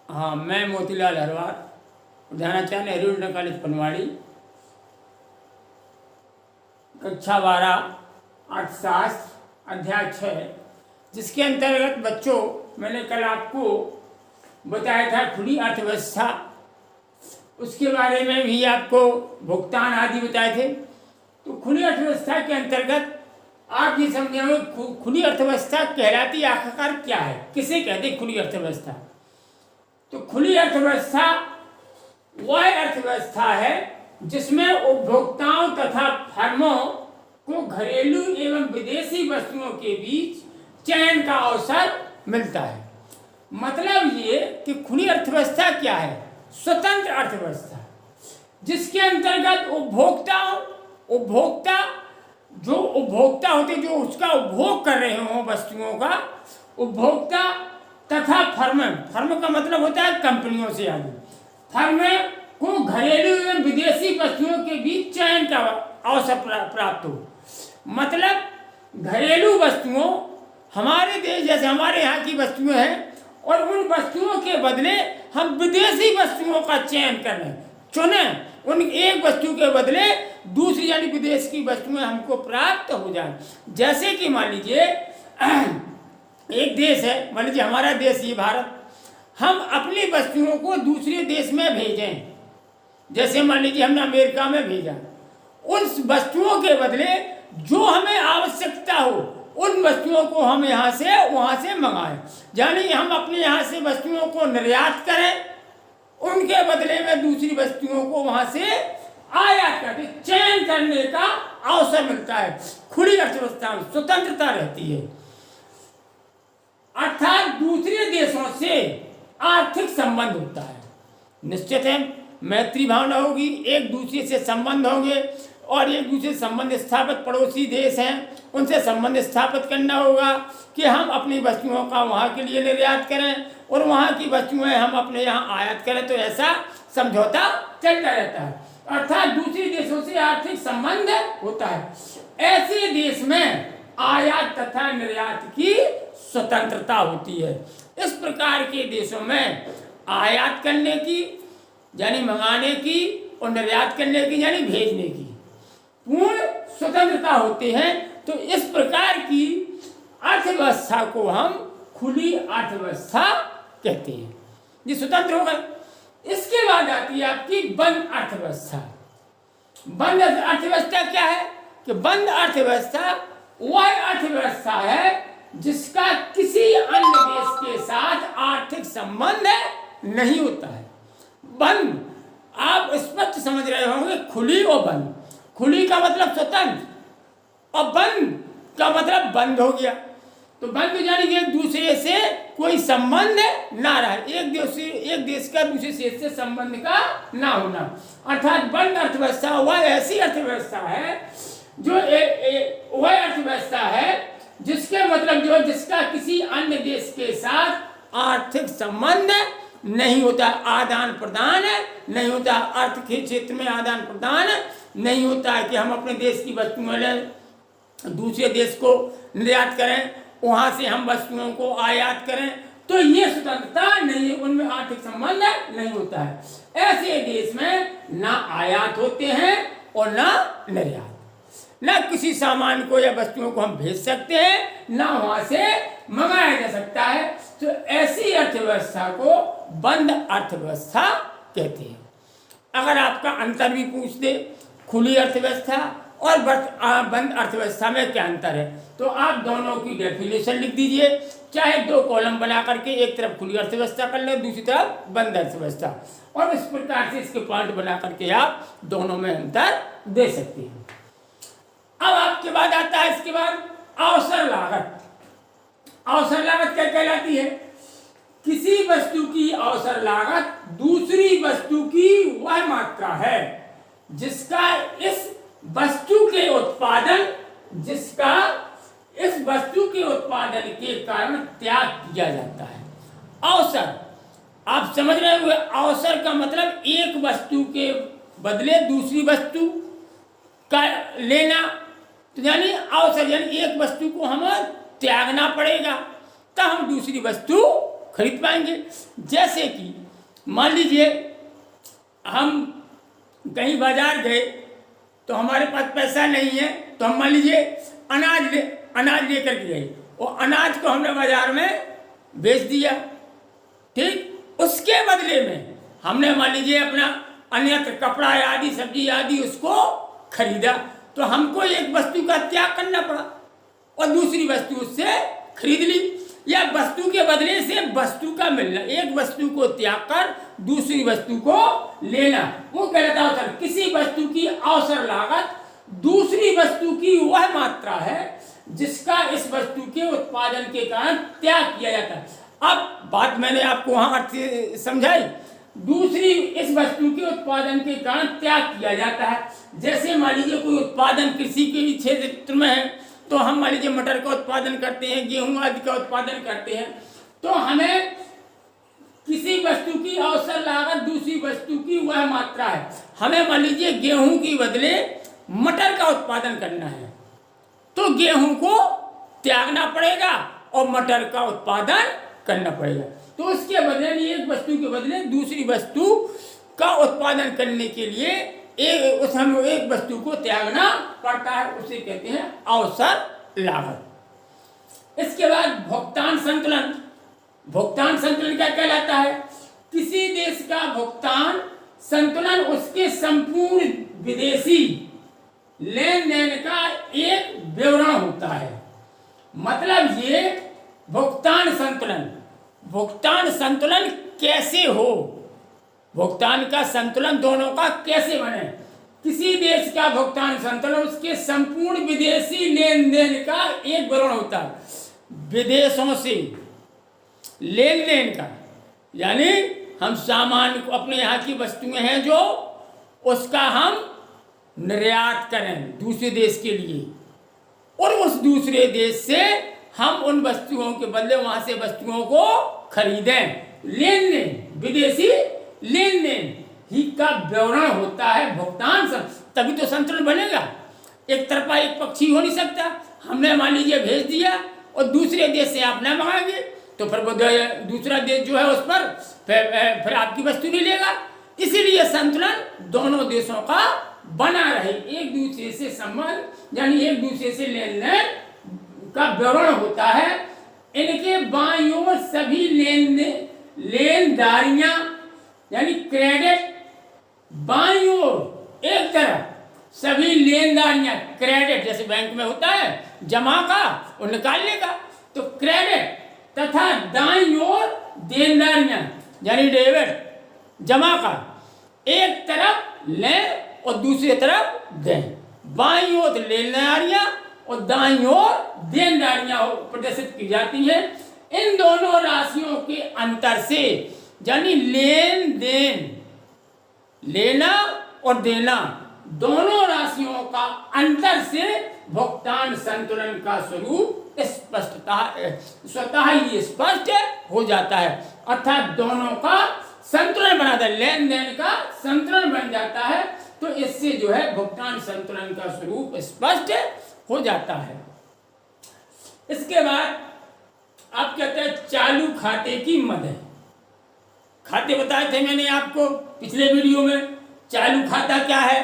हाँ, मैं मोतीलाल हरवार, प्रधानाचार्य नेहरू इंटर कॉलेज पनवाड़ी, कक्षा 12 अर्थशास्त्र अध्याय 6, जिसके अंतर्गत बच्चों मैंने कल आपको बताया था खुली अर्थव्यवस्था, उसके बारे में भी आपको भुगतान आदि बताए थे। तो खुली अर्थव्यवस्था के अंतर्गत आप ये समझेंगे खुली अर्थव्यवस्था कहलाती आखिरकार क्या है, किसे कहते हैं खुली अर्थव्यवस्था। तो खुली अर्थव्यवस्था वह अर्थव्यवस्था है जिसमें उपभोक्ताओं तथा फर्मों को घरेलू एवं विदेशी वस्तुओं के बीच चयन का अवसर मिलता है। मतलब ये कि खुली अर्थव्यवस्था क्या है, स्वतंत्र अर्थव्यवस्था, जिसके अंतर्गत उपभोक्ता होते जो उसका उपभोग कर रहे हों वस्तुओं का, उपभोक्ता तथा फर्म का मतलब होता है कंपनियों से आदि, फर्म को घरेलू एवं विदेशी वस्तुओं के बीच चयन का अवसर प्राप्त हो। मतलब घरेलू वस्तुओं हमारे देश जैसे हमारे यहाँ की वस्तुएं हैं और उन वस्तुओं के बदले हम विदेशी वस्तुओं का चयन करें, चुने, उन एक वस्तु के बदले दूसरी यानी विदेश की वस्तुएं हमको प्राप्त हो जाए। जैसे कि मान लीजिए एक देश है, मान लीजिए हमारा देश ये भारत, हम अपनी वस्तुओं को दूसरे देश में भेजें, जैसे मान लीजिए हमने अमेरिका में भेजा, उन वस्तुओं के बदले जो हमें आवश्यकता हो उन वस्तुओं को हम वहाँ से मंगाएं, यानी हम अपने यहाँ से वस्तुओं को निर्यात करें, उनके बदले में दूसरी वस्तुओं को वहाँ से आयात करके चयन करने का अवसर मिलता है। खुली अर्थव्यवस्था में स्वतंत्रता रहती है, अर्थात दूसरे देशों से आर्थिक संबंध होता है। निश्चित है मैत्री भावना होगी, एक दूसरे से संबंध होंगे और एक दूसरे से संबंध स्थापित पड़ोसी देश हैं उनसे संबंध स्थापित करना होगा कि हम अपनी वस्तुओं का वहाँ के लिए निर्यात करें और वहाँ की वस्तुएं हम अपने यहाँ आयात करें, तो ऐसा समझौता चलता रहता है, अर्थात दूसरे देशों से आर्थिक संबंध होता है। ऐसे देश में आयात तथा निर्यात की स्वतंत्रता होती है। इस प्रकार के देशों में आयात करने की यानी मंगाने की और निर्यात करने की यानी भेजने की पूर्ण स्वतंत्रता होती है। तो इस प्रकार की अर्थव्यवस्था को हम खुली अर्थव्यवस्था कहते हैं, ये स्वतंत्र होगा। इसके बाद आती है आपकी बंद अर्थव्यवस्था। बंद अर्थव्यवस्था क्या है कि बंद अर्थव्यवस्था वह अर्थव्यवस्था है जिसका किसी अन्य देश के साथ आर्थिक संबंध नहीं होता है। बंद आप स्पष्ट समझ रहे होंगे, खुली और बंद। खुली का मतलब स्वतंत्र और बंद का मतलब बंद हो गया। तो बंद यानी कि एक दूसरे से कोई संबंध ना रहा, एक देश का दूसरे देश से संबंध का ना होना, अर्थात बंद अर्थव्यवस्था वह ऐसी अर्थव्यवस्था है जो वह अर्थव्यवस्था है जिसके मतलब जो जिसका किसी अन्य देश के साथ आर्थिक संबंध नहीं होता, आदान प्रदान नहीं होता, अर्थ के क्षेत्र में आदान प्रदान नहीं होता है कि हम अपने देश की वस्तुएं लें, दूसरे देश को निर्यात करें, वहाँ से हम वस्तुओं को आयात करें, तो ये स्वतंत्रता नहीं है, उनमें आर्थिक संबंध नहीं होता है। ऐसे देश में ना आयात होते हैं और ना निर्यात, ना किसी सामान को या वस्तुओं को हम भेज सकते हैं, ना वहाँ से मंगाया जा सकता है। तो ऐसी अर्थव्यवस्था को बंद अर्थव्यवस्था कहते हैं। अगर आपका अंतर भी पूछ दे खुली अर्थव्यवस्था और बंद अर्थव्यवस्था में क्या अंतर है, तो आप दोनों की डेफिनेशन लिख दीजिए, चाहे 2 कॉलम बना करके एक तरफ खुली अर्थव्यवस्था कर ले, दूसरी तरफ बंद अर्थव्यवस्था, और इस प्रकार से इसके पॉइंट बना करके आप दोनों में अंतर दे सकते हैं। अब आपके बाद आता है इसके बाद अवसर लागत। अवसर लागत क्या कहलाती है? किसी वस्तु की अवसर लागत दूसरी वस्तु की वह मात्रा है जिसका इस वस्तु के उत्पादन के कारण त्याग किया जाता है। अवसर आप समझ रहे होंगे, अवसर का मतलब एक वस्तु के बदले दूसरी वस्तु का लेना, तो यानी अवसर यानी एक वस्तु को हमें त्यागना पड़ेगा तब हम दूसरी वस्तु खरीद पाएंगे। जैसे कि मान लीजिए हम कहीं बाजार गए तो हमारे पास पैसा नहीं है, तो हम मान लीजिए अनाज लेकर के गए और अनाज को हमने बाजार में बेच दिया, ठीक। उसके बदले में हमने मान लीजिए अपना अन्यत्र कपड़ा आदि सब्जी आदि उसको खरीदा, तो हमको एक वस्तु का त्याग करना पड़ा और दूसरी वस्तु उससे खरीद ली। या वस्तु के बदले से वस्तु का मिलना, एक वस्तु को त्याग कर दूसरी वस्तु को लेना, वो कहलाता है अवसर। किसी वस्तु की अवसर लागत दूसरी वस्तु की वह मात्रा है जिसका इस वस्तु के उत्पादन के कारण त्याग किया जाता है। अब बात मैंने आपको वहां अर्थ समझाई। दूसरी इस वस्तु के उत्पादन के कारण त्याग किया जाता है। जैसे मान लीजिए कोई उत्पादन कृषि के क्षेत्र में है, तो हम मान लीजिए मटर का उत्पादन करते हैं, गेहूं आदि का उत्पादन करते हैं, तो हमें किसी वस्तु की अवसर लागत दूसरी वस्तु की वह मात्रा है। हमें मान लीजिए गेहूं की बदले मटर का उत्पादन करना है, तो गेहूं को त्यागना पड़ेगा और मटर का उत्पादन करना पड़ेगा। तो उसके बदले एक वस्तु के बदले दूसरी वस्तु का उत्पादन करने के लिए एक वस्तु को त्यागना पड़ता है, उसे कहते हैं अवसर लागत। इसके बाद भुगतान संतुलन। भुगतान संतुलन क्या कहलाता है? किसी देश का भुगतान संतुलन उसके संपूर्ण विदेशी लेन देन का एक विवरण होता है। मतलब ये भुगतान संतुलन कैसे हो, भुगतान का संतुलन दोनों का कैसे बने। किसी देश का भुगतान संतुलन उसके संपूर्ण विदेशी लेन देन का एक विवरण होता है। विदेशों से लेन देन का, यानी हम सामान को, अपने यहाँ की वस्तुएं हैं जो, उसका हम निर्यात करें दूसरे देश के लिए, और उस दूसरे देश से हम उन वस्तुओं के बदले वहां से वस्तुओं को खरीदें। लेन देन, विदेशी लेन देन ही का विवरण होता है भुगतान। तभी तो संतुलन बनेगा। एक तरफा एक पक्षी हो नहीं सकता। हमने मान लीजिए भेज दिया और दूसरे देश से आप न मंगाएंगे तो फिर वो दूसरा देश जो है उस पर फिर आपकी वस्तु नहीं लेगा। इसीलिए संतुलन दोनों देशों का बना रहे, एक दूसरे से संबंध यानी एक दूसरे से लेन देन का विवरण होता है। इनके बाईं ओर सभी लेनदारियां यानी क्रेडिट, बाईं ओर एक तरफ सभी लेनदारियां क्रेडिट, जैसे बैंक में होता है जमा का और निकालने का, तो क्रेडिट, तथा दाईं ओर देनदारियां यानी डेबिट, जमा का, एक तरफ लें और दूसरी तरफ दें। बाईं ओर लेनदारियां और दाईं ओर देनदारियां प्रदर्शित की जाती हैं। इन दोनों राशियों के अंतर से, यानी लेन देन, लेना और देना, दोनों राशियों का अंतर से भुगतान संतुलन का स्वरूप स्वतः ही स्पष्ट हो जाता है। अर्थात दोनों का संतुलन बनाता है, लेन देन का संतुलन बन जाता है। तो इससे जो है भुगतान संतुलन का स्वरूप स्पष्ट हो जाता है। इसके बाद आप कहते हैं चालू खाते की मद। खाते बताए थे मैंने आपको पिछले वीडियो में, चालू खाता क्या है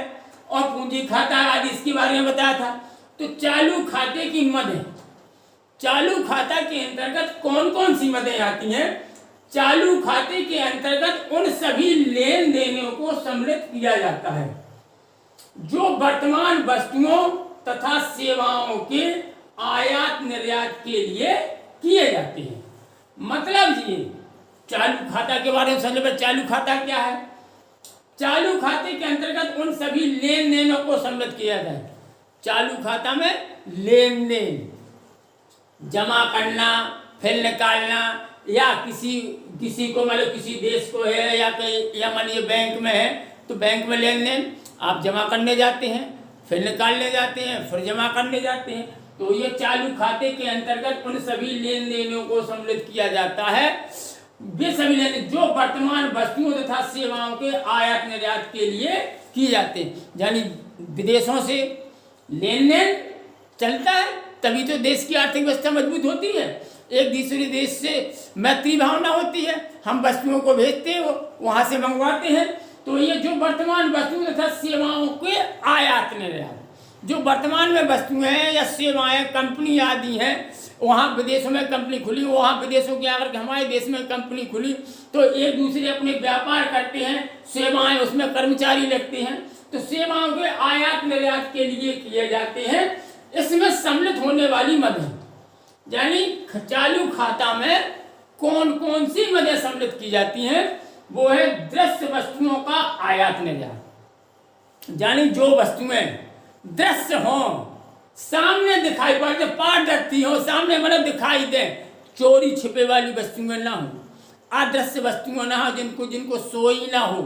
और पूंजी खाता आदि इसके बारे में बताया था। तो चालू खाते की मद, चालू खाता के अंतर्गत कौन कौन सी मदें आती हैं? चालू खाते के अंतर्गत उन सभी लेन देनों को सम्मिलित किया जाता है जो वर्तमान वस्तुओं तथा सेवाओं के आयात निर्यात के लिए किए जाते हैं। मतलब ये चालू खाता के बारे में समझ पर, चालू खाता क्या है? चालू खाते के अंतर्गत उन सभी लेन देनों को सम्मिलित किया जाता है। चालू खाता में लेन देन, जमा करना फिर निकालना, या किसी को मतलब किसी देश को है या मान लीजिए बैंक में है तो बैंक में लेन देन, आप जमा करने जाते हैं फिर निकालने जाते हैं फिर जमा करने जाते हैं। तो ये चालू खाते के अंतर्गत उन सभी लेन देनों को सम्मिलित किया जाता है। वे सभी लेन जो वर्तमान वस्तुओं तथा सेवाओं के आयात निर्यात के लिए किए जाते हैं, यानी विदेशों से लेन देन चलता है तभी तो देश की आर्थिक व्यवस्था मजबूत होती है। एक दूसरे देश से मैत्री भावना होती है, हम वस्तुओं को भेजते हैं, वहाँ से मंगवाते हैं। तो ये जो वर्तमान वस्तु तथा सेवाओं के आयात निर्यात, जो वर्तमान में वस्तुएं हैं या सेवाएं, कंपनी आदि हैं, वहाँ विदेशों में कंपनी खुली, वहाँ विदेशों के आकर के हमारे देश में कंपनी खुली, तो एक दूसरे अपने व्यापार करते हैं, सेवाएं उसमें कर्मचारी लगते हैं, तो सेवाओं के आयात निर्यात के लिए किए जाते हैं। इसमें सम्मिलित होने वाली मदें, यानी चालू खाता में कौन कौन सी मदें सम्मिलित की जाती हैं, वो है दृश्य वस्तुओं का आयात निर्यात। यानी जो वस्तुएं दृश्य हों, सामने दिखाई पड़ते, पारदर्शी हो, सामने मतलब दिखाई दे, चोरी छिपे वाली वस्तुएं ना हो, अदृश्य वस्तुएं ना हो, जिनको सोई ना हो,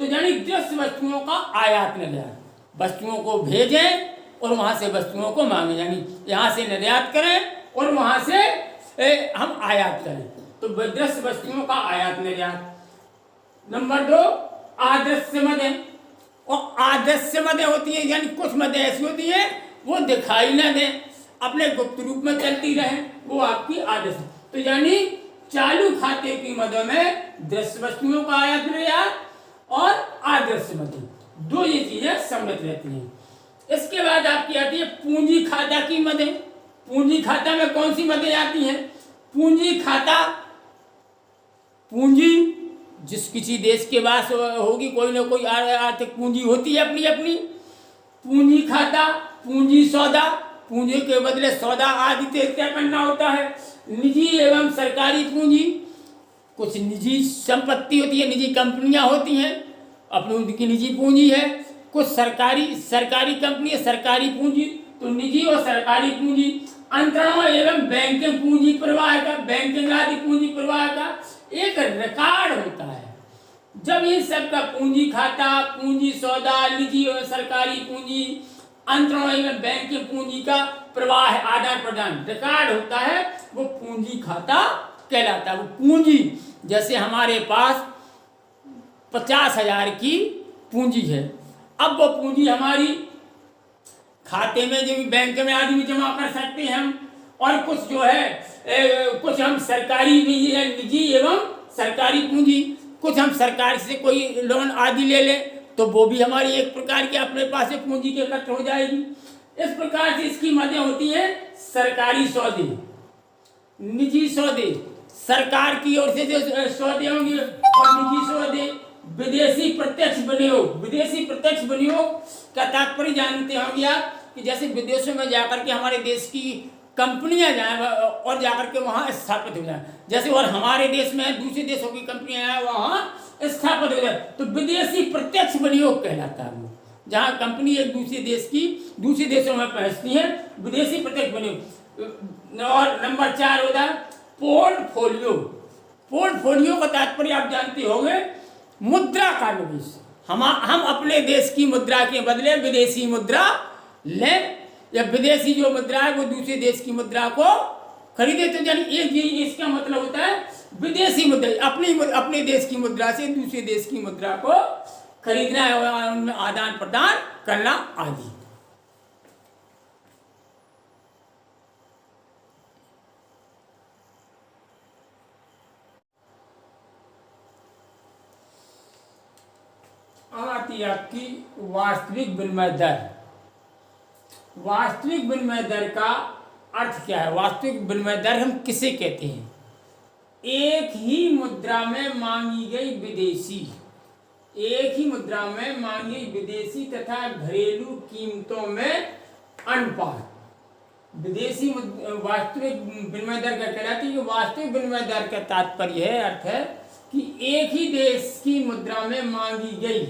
तो यानी दृश्य वस्तुओं का आयात निर्यात। वस्तुओं को भेजें और वहां से वस्तुओं को मांगे, यानी यहाँ से निर्यात करें और वहां से हम आयात करें, तो दृश्य वस्तुओं का आयात निर्यात। नंबर 2, आदृश्य मदें। और आदृश्य मदें होती है, यानी कुछ मदें ऐसी होती है वो दिखाई ना दें, अपने गुप्त रूप में चलती रहे, वो आपकी आदृश्य। तो यानी चालू खाते की मदों में दृश्य वस्तुओं का आयात निर्यात और आदृश्य मदें, दो ये चीजें सम्मिलित रहती हैं। इसके बाद आपकी आती है पूंजी खाता की मदें। पूंजी खाता में कौन सी मदें आती हैं? पूंजी खाता, पूंजी जिस किसी देश के पास होगी, कोई ना कोई आर्थिक पूंजी होती है अपनी अपनी। पूंजी खाता, पूंजी सौदा, पूंजी के बदले सौदा आदि तय करना होता है। निजी एवं सरकारी पूंजी, कुछ निजी संपत्ति होती है, निजी कंपनियां होती हैं, अपनी उनकी निजी पूंजी है। कुछ सरकारी कंपनी है, सरकारी पूंजी, तो निजी और सरकारी पूंजी। अंतरण एवं बैंकिंग पूंजी प्रवाह का, बैंकिंग आदि पूंजी प्रवाह का एक रिकॉर्ड होता है। जब इन सब का पूंजी खाता, पूंजी सौदा, निजी और सरकारी पूंजी, अंतरण एवं बैंकिंग पूंजी का प्रवाह, आदान प्रदान रिकॉर्ड होता है, वो पूंजी खाता कहलाता है। वो पूंजी, जैसे हमारे पास 50,000 की पूंजी है, अब वो पूंजी हमारी खाते में, जो बैंक में आदि में जमा कर सकते हैं हम, और कुछ जो है कुछ हम सरकारी भी है, निजी एवं सरकारी पूंजी, कुछ हम सरकार से कोई लोन आदि ले लें, तो वो भी हमारी एक प्रकार की अपने पास से पूंजी के एकत्र हो जाएगी। इस प्रकार से इसकी मदें होती हैं सरकारी सौदे, निजी सौदे, सरकार की ओर से जो सौदे होंगे, और निजी सौदे। विदेशी प्रत्यक्ष विनियोग, विदेशी प्रत्यक्ष विनियोग का तात्पर्य जानते होंगे आप, कि जैसे विदेशों में जाकर के हमारे देश की कंपनियां जाएं और जाकर के वहाँ स्थापित हो जाएं, जैसे और हमारे देश में दूसरे देशों की कंपनियां आए वहाँ स्थापित हो जाए, तो विदेशी प्रत्यक्ष विनियोग कहलाता है वो, जहाँ कंपनी एक दूसरे देशों में पहुँचती है, विदेशी प्रत्यक्ष विनियोग। और नंबर 4 होता है पोर्टफोलियो। पोर्टफोलियो का तात्पर्य आप जानते होंगे, मुद्रा का निवेश। हम अपने देश की मुद्रा के बदले विदेशी मुद्रा लें, या विदेशी जो मुद्रा है वो दूसरे देश की मुद्रा को खरीदे, तो यानी एक इसका मतलब होता है विदेशी मुद्रा, अपने देश की मुद्रा से दूसरे देश की मुद्रा को खरीदना है, उनमें आदान प्रदान करना आदि। आती आपकी वास्तविक विनिमय दर। वास्तविक विनिमय दर का अर्थ क्या है? वास्तविक विनिमय दर हम किसे कहते हैं? एक ही मुद्रा में मांगी गई विदेशी, एक ही मुद्रा में मांगी विदेशी तथा घरेलू कीमतों में अनुपात। विदेशी वास्तविक विनिमय दर क्या कहलाती है? वास्तविक विनिमय दर का तात्पर्य है, अर्थ है कि एक ही देश की मुद्रा में मांगी गई,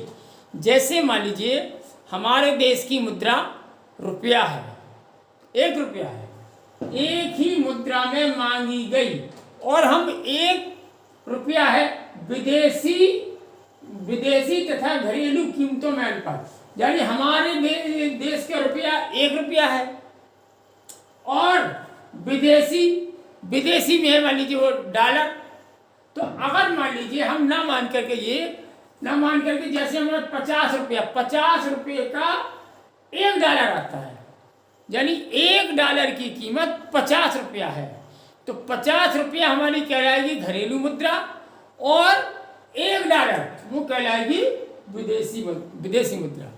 जैसे मान लीजिए हमारे देश की मुद्रा रुपया है, 1 रुपया है, एक ही मुद्रा में मांगी गई, और हम 1 रुपया है विदेशी तथा घरेलू कीमतों में अनुपात, यानी हमारे देश का रुपया 1 रुपया है, और विदेशी में है मान लीजिए वो डॉलर। तो अगर मान लीजिए हम ना मान करके जैसे हमें 50 रुपये का $1 आता है, यानी $1 की कीमत 50 रुपया है, तो 50 रुपया हमारी कहलाएगी घरेलू मुद्रा और $1 वो कहलाएगी विदेशी मुद्रा।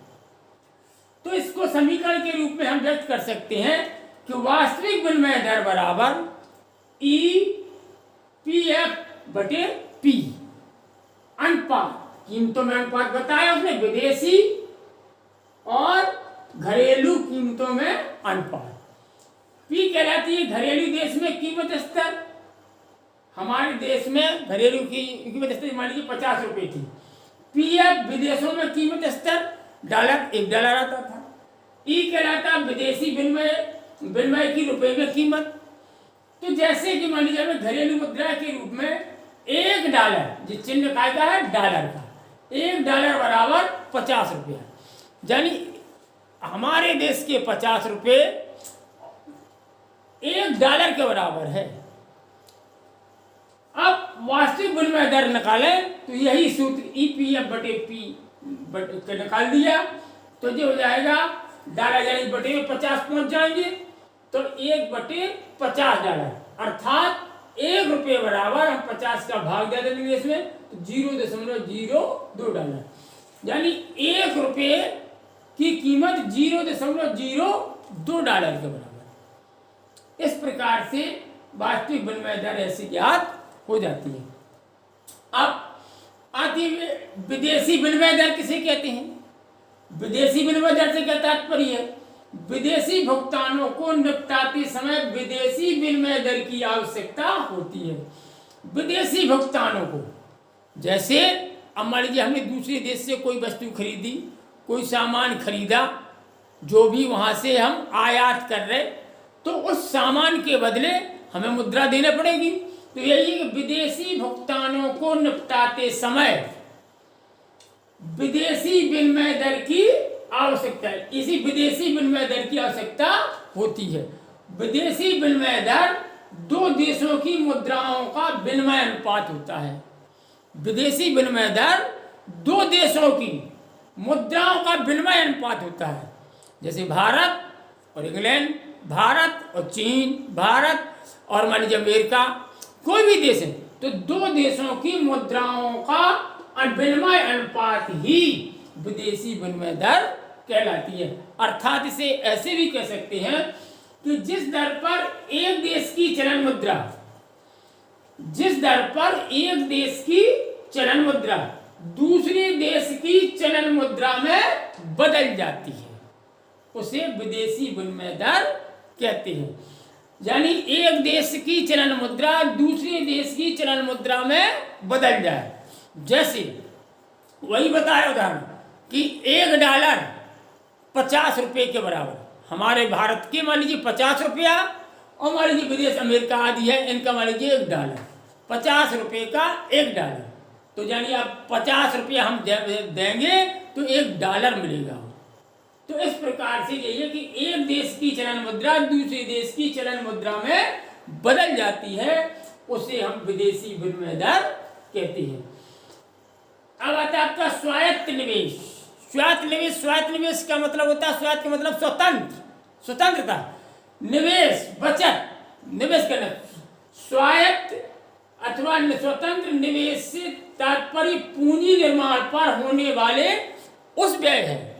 तो इसको समीकरण के रूप में हम व्यक्त कर सकते हैं कि वास्तविक विनिमय दर बराबर EPF/P अनुपात, कीमतों में अनुपात बताया उसने, विदेशी और घरेलू कीमतों में अनुपात। P कहलाती है घरेलू देश में कीमत स्तर। हमारे देश में घरेलू की कीमत स्तर मान लीजिए 50 रुपये थी। PF विदेशों में कीमत स्तर $1 आता था। E कहलाता विदेशी विनिमय की रुपए में कीमत। तो जैसे कि मान लीजिए हमें घरेलू मुद्रा के रूप में $1, जिस चिन्ह काय का है डॉलर का, $1 बराबर 50 रुपया, यानी हमारे देश के 50 रुपये $1 के बराबर है। अब वास्तविक विनिमय दर निकालें तो यही सूत्र EPF/P निकाल दिया तो जो हो जाएगा $, यानी बटे में 50 पहुंच जाएंगे तो $1/50, अर्थात $1 बराबर हम 50 का भाग दे देंगे इसमें तो $0.02, यानी $1 की कीमत $0.02 के बराबर। इस प्रकार से वास्तविक विनिमय दर ऐसे ज्ञात हो जाती है। अब आती है विदेशी विनिमय दर किसे कहते हैं? विदेशी विनिमय दर से क्या तात्पर्य है? विदेशी भुगतानों को निपटाते समय विदेशी विनिमय दर की आवश्यकता होती है। विदेशी भुगतानों को, जैसे अब मान लीजिए हमने दूसरे देश से कोई वस्तु खरीदी, कोई सामान खरीदा, जो भी वहां से हम आयात कर रहे, तो उस सामान के बदले हमें मुद्रा देना पड़ेगी। तो यही कि विदेशी भुगतानों को निपटाते समय विदेशी विनिमय दर की आवश्यकता है। इसी विदेशी विनिमय दर की आवश्यकता होती है। विदेशी विनिमय दर दो देशों की मुद्राओं का विनिमय अनुपात होता है। विदेशी विनिमय दर दो देशों की मुद्राओं का विनिमय अनुपात होता है। जैसे भारत और इंग्लैंड, भारत और चीन, भारत और मान लीजिए अमेरिका, कोई भी देश है तो दो देशों की मुद्राओं का विनिमय अनुपात ही विदेशी विनिमय दर कहलाती है। अर्थात इसे ऐसे भी कह सकते हैं कि जिस दर पर एक देश की चलन मुद्रा, जिस दर पर एक देश की चलन मुद्रा दूसरे देश की चलन मुद्रा में बदल जाती है, उसे विदेशी विनिमय दर कहते हैं। यानी एक देश की चलन मुद्रा दूसरे देश की चलन मुद्रा में बदल जाए। जैसे वही बताया उदाहरण कि $1 50 रुपये के बराबर, हमारे भारत के मान लीजिए 50 रुपया और मान लीजिए विदेश अमेरिका आदि है, इनका मान लीजिए $1, 50 रुपये का $1, तो यानी आप 50 रुपया हम देंगे तो $1 मिलेगा। तो इस प्रकार से यही है कि एक देश की चलन मुद्रा दूसरे देश की चलन मुद्रा में बदल जाती है, उसे हम विदेशी विनिमय दर कहते हैं। अब आता है आपका स्वायत्त निवेश। स्वायत्त निवेश का मतलब होता है, स्वायत्त का मतलब स्वतंत्रता, निवेश बचत, निवेश करना। स्वायत्त अथवा स्वतंत्र निवेश से तात्पर्य पूंजी निर्माण पर होने वाले उस व्यय है।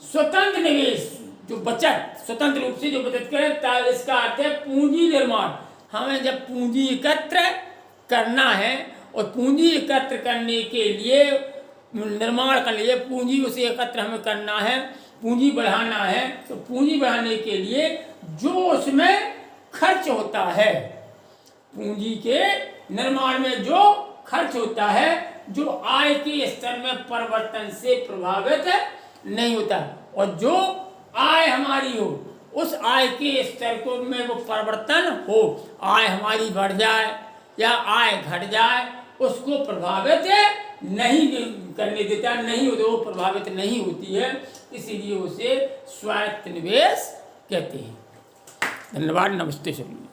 स्वतंत्र निवेश जो बचत, स्वतंत्र रूप से जो बचत करें, इसका अर्थ है पूंजी निर्माण। हमें जब पूंजी एकत्र करना है और पूंजी एकत्र करने के लिए, निर्माण के लिए पूंजी उसे एकत्र हमें करना है, पूंजी बढ़ाना है, तो पूंजी बढ़ाने के लिए जो उसमें खर्च होता है, पूंजी के निर्माण में जो खर्च होता है, जो आय के स्तर में परिवर्तन से प्रभावित नहीं होता, और जो आय हमारी हो उस आय के स्तर को में वो परिवर्तन हो, आय हमारी बढ़ जाए या आय घट जाए, उसको प्रभावित नहीं करने देता, नहीं होता, वो प्रभावित नहीं होती है, इसीलिए उसे स्वायत्त निवेश कहते हैं। धन्यवाद, नमस्ते सभी।